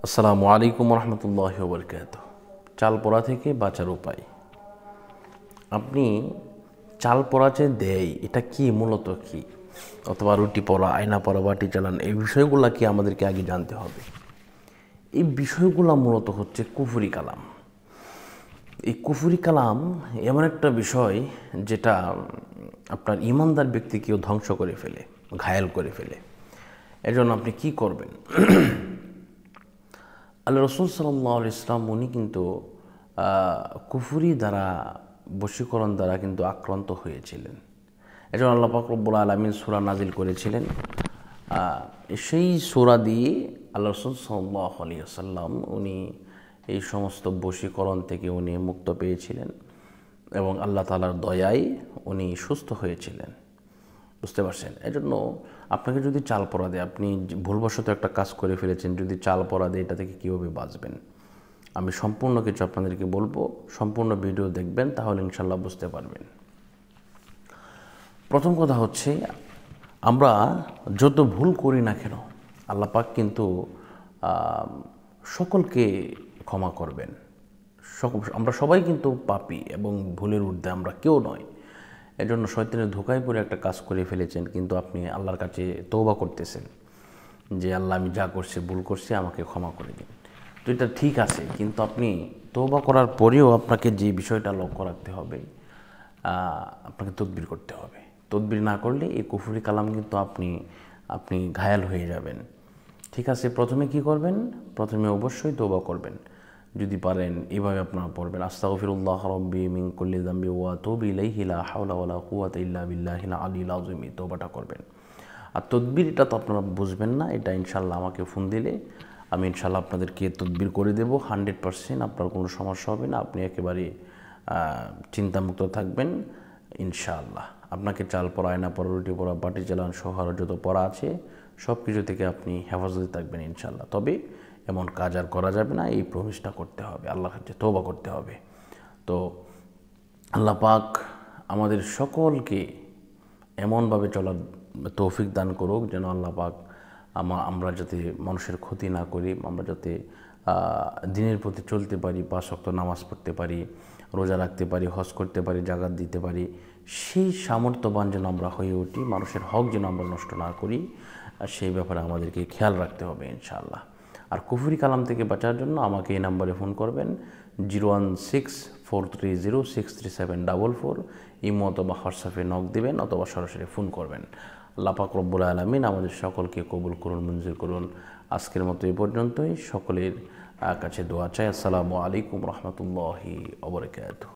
আসসালামু আলাইকুম রহমতুল্লাহি ওয়া বারাকাতুহু। চাল পোড়া থেকে বাঁচার উপায়। আপনি চাল পোড়া যে দেয় এটা কি, মূলত কি, অথবা রুটি পোড়া, আয়না পোড়া, বাটি চালান, এই বিষয়গুলো কি আমাদেরকে আগে জানতে হবে। এই বিষয়গুলো মূলত হচ্ছে কুফরি কালাম। এই কুফরি কালাম এমন একটা বিষয় যেটা আপনার ইমানদার ব্যক্তিকেও ধ্বংস করে ফেলে, ঘায়েল করে ফেলে। এজন্য আপনি কি করবেন? আল্লাহ রসুল সাল্লাল্লাহু আলাইহি ওয়াসাল্লাম উনি কিন্তু কুফরি দ্বারা, বশীকরণ দ্বারা কিন্তু আক্রান্ত হয়েছিলেন। এজন্য আল্লাহ পাক রব্বুল আলামিন সূরা নাজিল করেছিলেন। সেই সূরা দিয়ে আল্লাহ রসুল সাল্লাল্লাহু আলাইহি ওয়াসাল্লাম উনি এই সমস্ত বশীকরণ থেকে উনি মুক্ত পেয়েছিলেন এবং আল্লাহ তাআলার দয়ায় উনি সুস্থ হয়েছিলেন। বুঝতে পারছেন? এজন্য আপনাকে যদি চাল পোড়া দেয়, আপনি ভুলবশত একটা কাজ করে ফেলেছেন, যদি চাল পোড়া দেয় এটা থেকে কীভাবে বাঁচবেন, আমি সম্পূর্ণ কিছু আপনাদেরকে বলবো। সম্পূর্ণ ভিডিও দেখবেন, তাহলে ইনশাল্লাহ বুঝতে পারবেন। প্রথম কথা হচ্ছে, আমরা যত ভুল করি না কেন আল্লাহ পাক কিন্তু সকলকে ক্ষমা করবেন। আমরা সবাই কিন্তু পাপী এবং ভুলের ঊর্ধ্বে আমরা কেউ নয়। এজন্য শয়তানের ধোঁকায় পড়ে একটা কাজ করে ফেলেছেন, কিন্তু আপনি আল্লাহর কাছে তওবা করতেছেন যে আল্লাহ, আমি যা করছি ভুল করছি, আমাকে ক্ষমা করে দিন। তো এটা ঠিক আছে, কিন্তু আপনি তওবা করার পরেও আপনাকে যে বিষয়টা লক্ষ্য রাখতে হবে, আপনাকে তদবির করতে হবে। তদবির না করলে এই কুফরি কালাম কিন্তু আপনি ঘায়াল হয়ে যাবেন। ঠিক আছে, প্রথমে কি করবেন? প্রথমে অবশ্যই তওবা করবেন। যদি পারেন এভাবে আপনারা পড়বেন, আস্তাগফিরুল্লাহ রাব্বি মিন কুল্লি যামবি ওয়া আতুবু ইলাইহি লা হাওলা ওয়ালা কুওয়াতা ইল্লা বিল্লাহিল আলিয়্যিল আযীম। তওবাটা করবেন। আর তদবির এটা তো আপনারা বুঝবেন না, এটা ইনশাল্লাহ আমাকে ফোন দিলে আমি ইনশাল্লাহ আপনাদেরকে তদবির করে দেবো। 100% আপনার কোনো সমস্যা হবে না, আপনি একেবারে চিন্তামুক্ত থাকবেন ইনশাআল্লাহ। আপনাকে চাল পড়া, আয়না পড়া, রুটি পড়া, বাটি চালান সহ আরও যত পড়া আছে সব কিছু থেকে আপনি হেফাজতে থাকবেন ইনশাআল্লাহ। তবে এমন কাজ আর করা যাবে না, এই প্রমিসটা করতে হবে, আল্লাহর কাছে তওবা করতে হবে। তো আল্লাহ পাক আমাদের সকলকে এমনভাবে চলার তৌফিক দান করুক যেন আল্লাহ পাক আমরা যাতে মানুষের ক্ষতি না করি, আমরা যাতে দিনের প্রতি চলতে পারি, 5 ওয়াক্ত নামাজ পড়তে পারি, রোজা রাখতে পারি, হজ করতে পারি, জাকাত দিতে পারি, সেই সামর্থ্যবান যেন আমরা হয়ে উঠি, মানুষের হক যেন আমরা নষ্ট না করি, সেই ব্যাপারে আমাদেরকে খেয়াল রাখতে হবে ইনশাআল্লাহ। আর কুফরি কালাম থেকে বাঁচার জন্য আমাকে এই নাম্বারে ফোন করবেন, 01643063744। ইমো অথবা হোয়াটসঅ্যাপে নক দিবেন অথবা সরাসরি ফোন করবেন। আল্লাহ পাক রব্বুল আলামিন আমাদের সকলকে কবুল করুন, মঞ্জুর করুন। আজকের মতো এই পর্যন্তই। সকলের কাছে দোয়া চাই। আসসালামু আলাইকুম রহমতুল্লাহি ওয়া বারাকাতুহু।